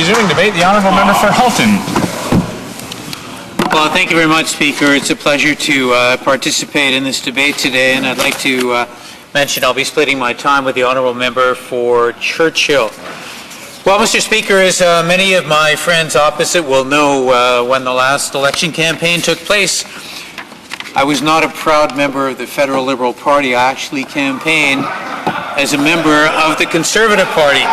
Resuming debate, the Honourable Member for Halton. Well, thank you very much, Speaker. It's a pleasure to participate in this debate today, and I'd like to mention I'll be splitting my time with the Honourable Member for Churchill. Well, Mr. Speaker, as many of my friends opposite will know, when the last election campaign took place, I was not a proud member of the Federal Liberal Party. I actually campaigned as a member of the Conservative Party.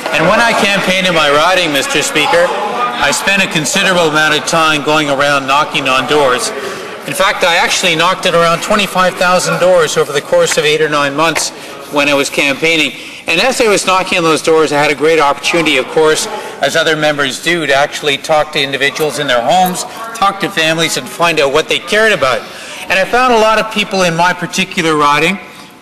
And when I campaigned in my riding, Mr. Speaker, I spent a considerable amount of time going around knocking on doors. In fact, I actually knocked at around 25,000 doors over the course of 8 or 9 months when I was campaigning. And as I was knocking on those doors, I had a great opportunity, of course, as other members do, to actually talk to individuals in their homes, talk to families, and find out what they cared about. And I found a lot of people in my particular riding,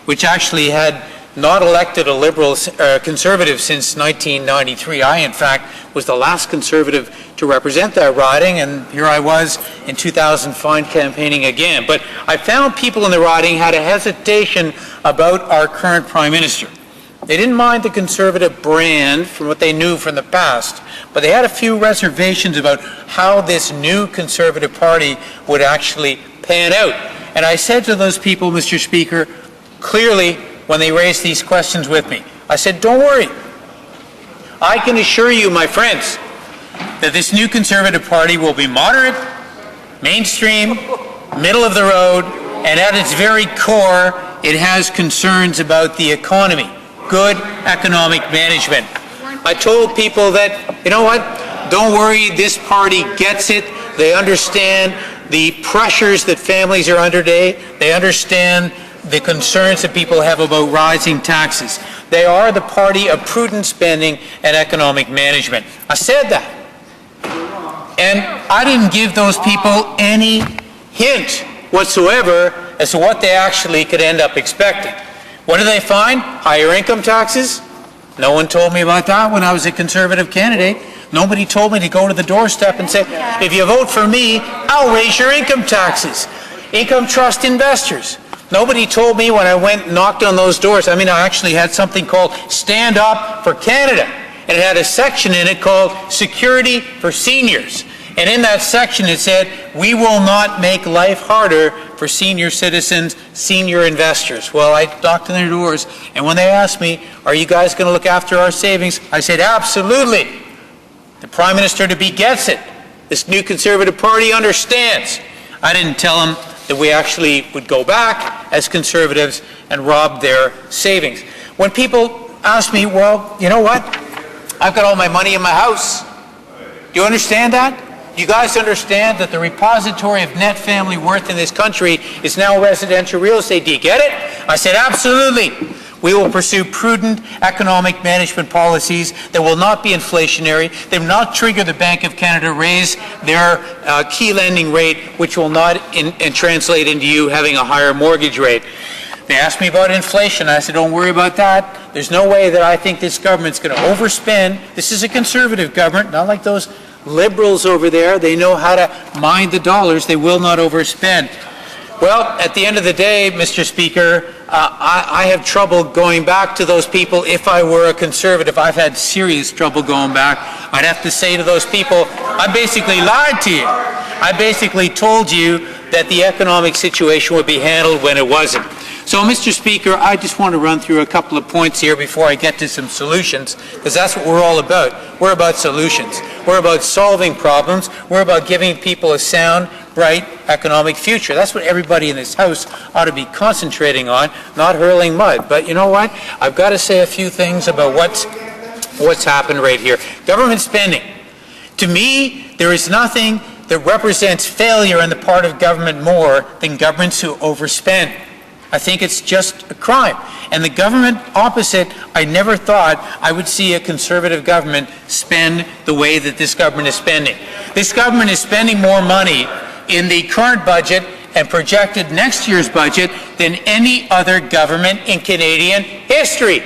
which actually had not elected a Liberal Conservative since 1993. I, in fact, was the last Conservative to represent that riding, and here I was in 2005 campaigning again. But I found people in the riding had a hesitation about our current Prime Minister. They didn't mind the Conservative brand from what they knew from the past, but they had a few reservations about how this new Conservative Party would actually pan out. And I said to those people, Mr. Speaker, clearly when they raised these questions with me, I said, don't worry. I can assure you, my friends, that this new Conservative Party will be moderate, mainstream, middle of the road, and at its very core, it has concerns about the economy. Good economic management. I told people that, you know what, don't worry, this party gets it. They understand the pressures that families are under today. They understand the concerns that people have about rising taxes. They are the party of prudent spending and economic management. I said that. And I didn't give those people any hint whatsoever as to what they actually could end up expecting. What do they find? Higher income taxes? No one told me about that when I was a Conservative candidate. Nobody told me to go to the doorstep and say, if you vote for me, I'll raise your income taxes. Income trust investors. Nobody told me when I went and knocked on those doors. I mean, I actually had something called Stand Up for Canada. And it had a section in it called Security for Seniors. And in that section it said, we will not make life harder for senior citizens, senior investors. Well, I knocked on their doors, and when they asked me, are you guys going to look after our savings? I said, absolutely. The Prime Minister-to-be gets it. This new Conservative Party understands. I didn't tell them that we actually would go back as Conservatives and rob their savings. When people ask me, well, you know what? I've got all my money in my house. Do you understand that? Do you guys understand that the repository of net family worth in this country is now residential real estate? Do you get it? I said, absolutely. We will pursue prudent economic management policies that will not be inflationary. They will not trigger the Bank of Canada raise their key lending rate, which will not translate into you having a higher mortgage rate. They asked me about inflation. I said, don't worry about that. There's no way that I think this government's going to overspend. This is a Conservative government, not like those Liberals over there. They know how to mind the dollars. They will not overspend. Well, at the end of the day, Mr. Speaker, I have trouble going back to those people. If I were a Conservative, I've had serious trouble going back. I'd have to say to those people, I basically lied to you. I basically told you that the economic situation would be handled when it wasn't. So, Mr. Speaker, I just want to run through a couple of points here before I get to some solutions, because that's what we're all about. We're about solutions. We're about solving problems. We're about giving people a sound, bright economic future. That's what everybody in this House ought to be concentrating on, not hurling mud. But you know what? I've got to say a few things about what's happened right here. Government spending. To me, there is nothing that represents failure on the part of government more than governments who overspend. I think it's just a crime. And the government opposite, I never thought I would see a Conservative government spend the way that this government is spending. This government is spending more money in the current budget and projected next year's budget than any other government in Canadian history,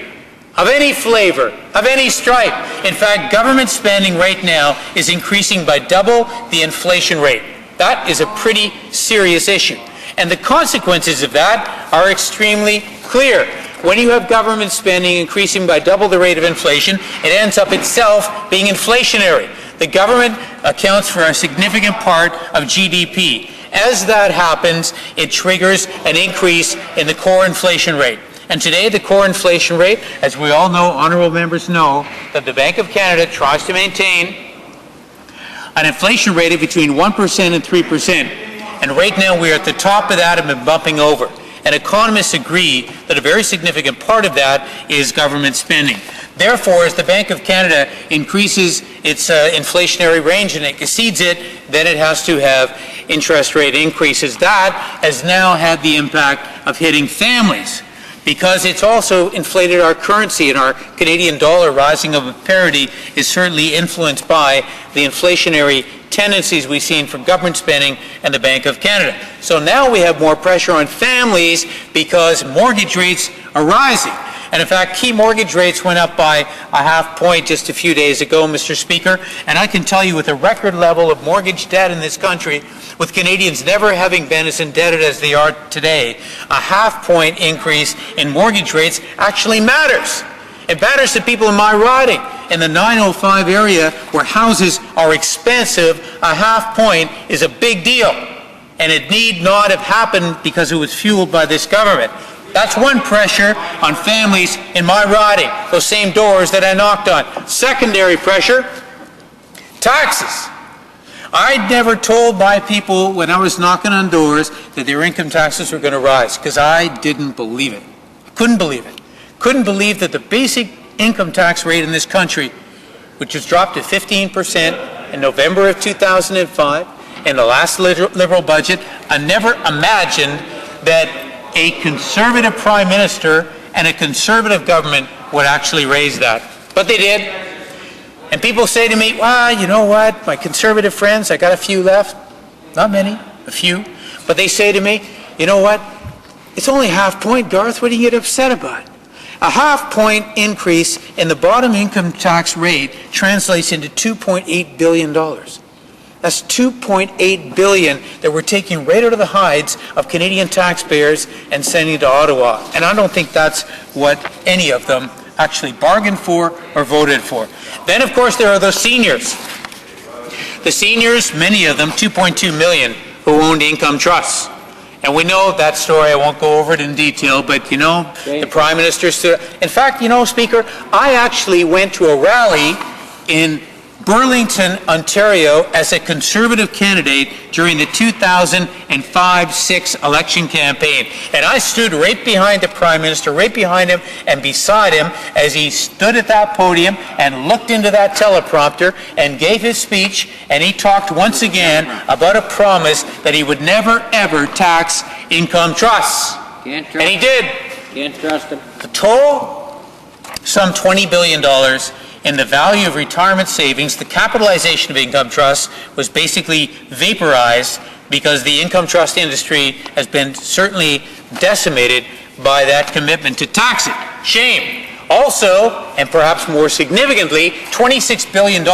of any flavor, of any stripe. In fact, government spending right now is increasing by double the inflation rate. That is a pretty serious issue. And the consequences of that are extremely clear. When you have government spending increasing by double the rate of inflation, it ends up itself being inflationary. The government accounts for a significant part of GDP. As that happens, it triggers an increase in the core inflation rate. And today, the core inflation rate, as we all know, honourable members know, that the Bank of Canada tries to maintain an inflation rate of between 1% and 3%. And right now, we're at the top of that and been bumping over. And economists agree that a very significant part of that is government spending. Therefore, as the Bank of Canada increases its inflationary range and it exceeds it, then it has to have interest rate increases. That has now had the impact of hitting families, because it's also inflated our currency, and our Canadian dollar rising of parity is certainly influenced by the inflationary tendencies we've seen from government spending and the Bank of Canada. So now we have more pressure on families because mortgage rates are rising. And in fact, key mortgage rates went up by a half point just a few days ago, Mr. Speaker. And I can tell you, with a record level of mortgage debt in this country, with Canadians never having been as indebted as they are today, a half point increase in mortgage rates actually matters. It matters to people in my riding. In the 905 area, where houses are expensive, a half point is a big deal. And it need not have happened because it was fueled by this government. That's one pressure on families in my riding, those same doors that I knocked on. Secondary pressure, taxes. I'd never told my people when I was knocking on doors that their income taxes were going to rise, because I didn't believe it. I couldn't believe it. Couldn't believe that the basic income tax rate in this country, which was dropped to 15% in November of 2005, in the last Liberal budget, I never imagined that a Conservative Prime Minister and a Conservative government would actually raise that. But they did. And people say to me, well, you know what, my Conservative friends, I got a few left. Not many, a few. But they say to me, you know what, it's only half point, Garth, what do you get upset about? A half point increase in the bottom income tax rate translates into $2.8 billion. That's $2.8 billion that we're taking right out of the hides of Canadian taxpayers and sending to Ottawa. And I don't think that's what any of them actually bargained for or voted for. Then, of course, there are those seniors. The seniors, many of them, 2.2 million, who owned income trusts. And we know that story. I won't go over it in detail, but, you know, the Prime Minister stood... In fact, you know, Speaker, I actually went to a rally in Burlington, Ontario, as a Conservative candidate during the 2005-06 election campaign. And I stood right behind the Prime Minister, right behind him and beside him, as he stood at that podium and looked into that teleprompter and gave his speech, and he talked once again about a promise that he would never, ever tax income trusts. And he did. Can't trust him. The total, some $20 billion in the value of retirement savings. The capitalization of income trusts was basically vaporized because the income trust industry has been certainly decimated by that commitment to tax it. Shame. Also, and perhaps more significantly, $26 billion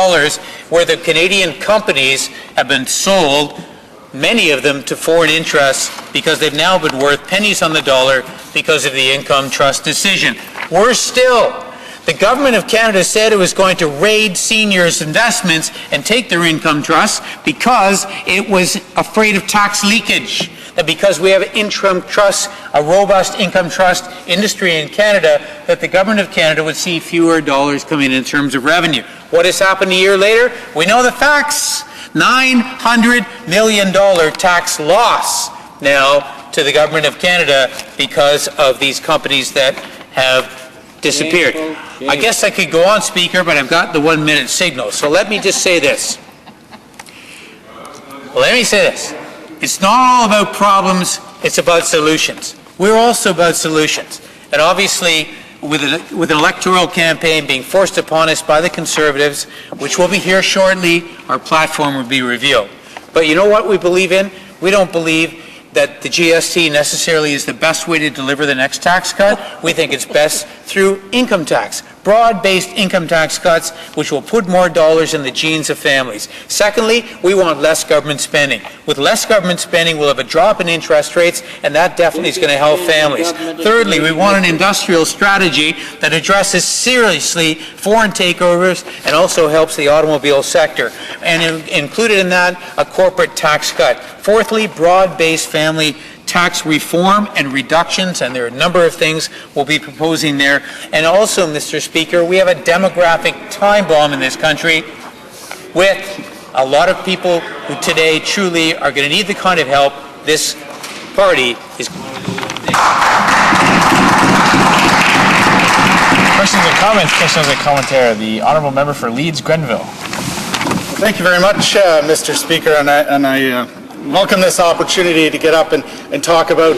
where the Canadian companies have been sold, many of them to foreign interests, because they've now been worth pennies on the dollar because of the income trust decision. Worse still, the Government of Canada said it was going to raid seniors' investments and take their income trusts because it was afraid of tax leakage. That because we have income trusts, a robust income trust industry in Canada, that the Government of Canada would see fewer dollars coming in terms of revenue. What has happened a year later? We know the facts. $900 million tax loss now to the Government of Canada because of these companies that have disappeared. I guess I could go on, Speaker, but I've got the 1 minute signal. So let me just say this. It's not all about problems, it's about solutions. We're also about solutions. And obviously, with an electoral campaign being forced upon us by the Conservatives, which will be here shortly, our platform will be revealed. But you know what we believe in? We don't believe that the GST necessarily is the best way to deliver the next tax cut. We think it's best through income tax. broad-based income tax cuts, which will put more dollars in the jeans of families. Secondly, we want less government spending. With less government spending, we'll have a drop in interest rates, and that definitely is going to help families. Thirdly, we want an industrial strategy that addresses seriously foreign takeovers and also helps the automobile sector. And included in that, a corporate tax cut. Fourthly, broad-based family tax reform and reductions, and there are a number of things we'll be proposing there. And also, Mr. Speaker, we have a demographic time bomb in this country with a lot of people who today truly are going to need the kind of help this party is. Questions and comments, questions and commentary. The Honourable Member for Leeds Grenville. Thank you very much, Mr. Speaker, and I welcome this opportunity to get up and talk about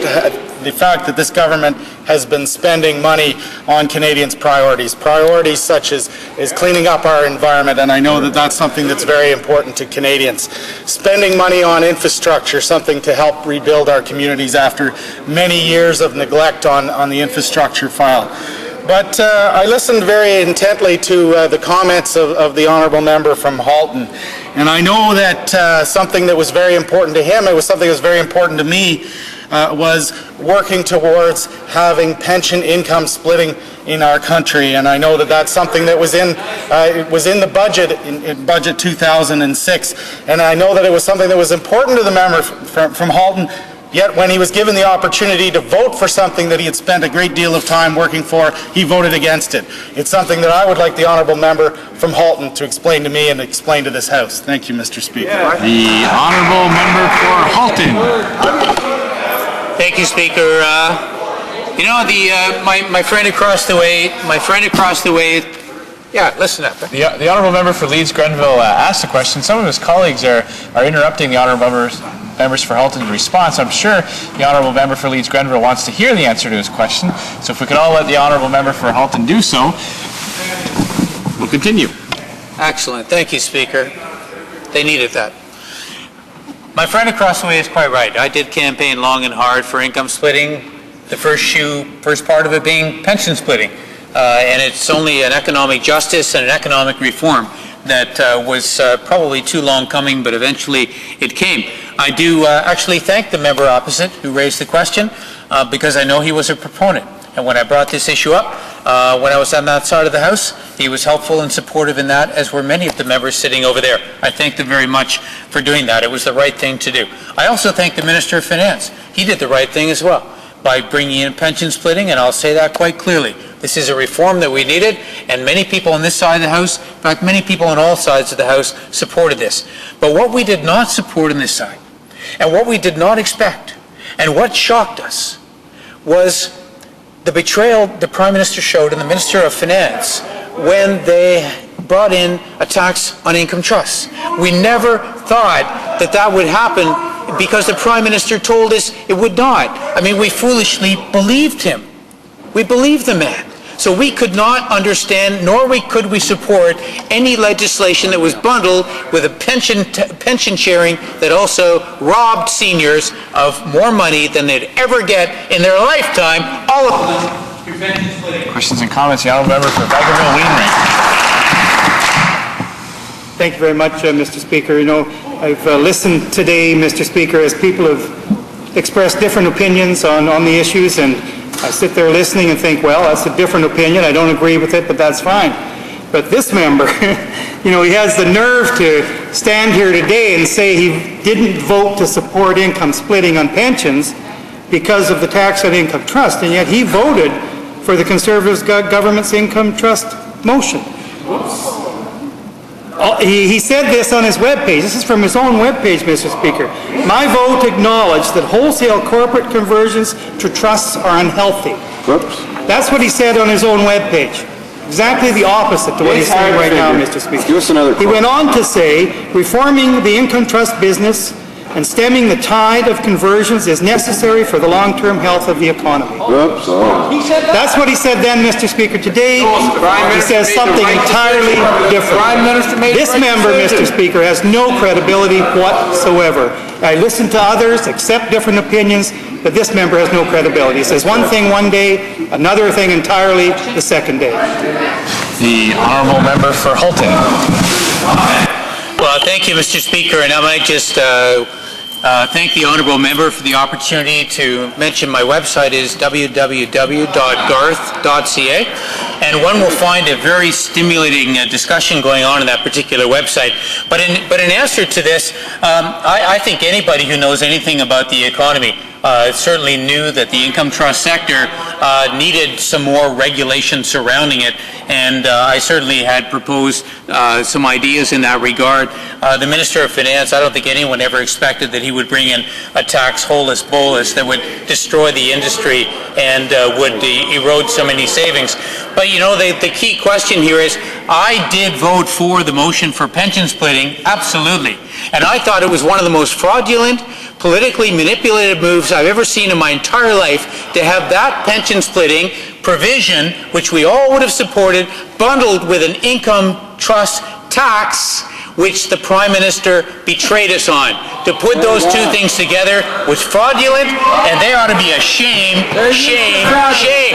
the fact that this government has been spending money on Canadians' priorities such as cleaning up our environment, and I know that that's something that's very important to Canadians. Spending money on infrastructure, something to help rebuild our communities after many years of neglect on the infrastructure file. But I listened very intently to the comments of the Honourable Member from Halton, and I know that something that was very important to him, it was something that was very important to me, was working towards having pension income splitting in our country, and I know that that's something that was in the budget, in Budget 2006, and I know that it was something that was important to the member from Halton. Yet when he was given the opportunity to vote for something that he had spent a great deal of time working for, he voted against it. It's something that I would like the Honourable Member from Halton to explain to me and explain to this House. Thank you, Mr. Speaker. The Honourable Member for Halton. Thank you, Speaker. You know, my friend across the way, yeah, listen up. The Honourable Member for Leeds Grenville asked a question. Some of his colleagues are interrupting the Honourable Members for Halton's response. I'm sure the Honourable Member for Leeds Grenville wants to hear the answer to his question, so if we could all let the Honourable Member for Halton do so, we'll continue. Excellent. Thank you, Speaker. They needed that. My friend across the way is quite right. I did campaign long and hard for income splitting, the first part of it being pension splitting. And it's only an economic justice and an economic reform that was probably too long coming, but eventually it came. I do actually thank the member opposite who raised the question because I know he was a proponent. And when I brought this issue up, when I was on that side of the House, he was helpful and supportive in that, as were many of the members sitting over there. I thank them very much for doing that. It was the right thing to do. I also thank the Minister of Finance. He did the right thing as well by bringing in pension splitting, and I'll say that quite clearly. This is a reform that we needed, and many people on this side of the House, in fact, many people on all sides of the House supported this. But what we did not support on this side, and what we did not expect, and what shocked us, was the betrayal the Prime Minister showed and the Minister of Finance when they brought in a tax on income trusts. We never thought that that would happen because the Prime Minister told us it would not. I mean, we foolishly believed him. We believed the man. So we could not understand, nor could we support any legislation that was bundled with a pension sharing that also robbed seniors of more money than they'd ever get in their lifetime, all of them through pension splitting. Questions and comments, the Honourable Member for Vegreville-Wainwright. Thank you very much, Mr. Speaker. You know, I've listened today, Mr. Speaker, as people have expressed different opinions on the issues, and I sit there listening and think, well, that's a different opinion. I don't agree with it, but that's fine. But this member, you know, he has the nerve to stand here today and say he didn't vote to support income splitting on pensions because of the tax on income trust, and yet he voted for the Conservative government's income trust motion. He said this on his webpage. This is from his own webpage, Mr. Speaker. My vote acknowledged that wholesale corporate conversions to trusts are unhealthy. Whoops. That's what he said on his own webpage. Exactly the opposite to what he's saying right now, Mr. Speaker. Give us another quote. He went on to say, reforming the income trust business and stemming the tide of conversions is necessary for the long-term health of the economy. Oops, oh. That's what he said then, Mr. Speaker. Today, he says something entirely different. This member, Mr. Speaker, has no credibility whatsoever. I listen to others, accept different opinions, that this member has no credibility. He says one thing one day, another thing entirely the second day. The honourable member for Halton. Well, thank you, Mr. Speaker, and I might just thank the honourable member for the opportunity to mention my website is www.garth.ca, and one will find a very stimulating discussion going on in that particular website. But in answer to this, I think anybody who knows anything about the economy certainly knew that the income trust sector needed some more regulation surrounding it, and I certainly had proposed some ideas in that regard. The Minister of Finance, I don't think anyone ever expected that he would bring in a tax holus bolus that would destroy the industry and would erode so many savings. But you know, the key question here is, I did vote for the motion for pension splitting, absolutely. And I thought it was one of the most fraudulent, politically manipulated moves I've ever seen in my entire life to have that pension splitting provision, which we all would have supported, bundled with an income trust tax, which the Prime Minister betrayed us on. To put those two things together was fraudulent, and they ought to be ashamed, shame, shame.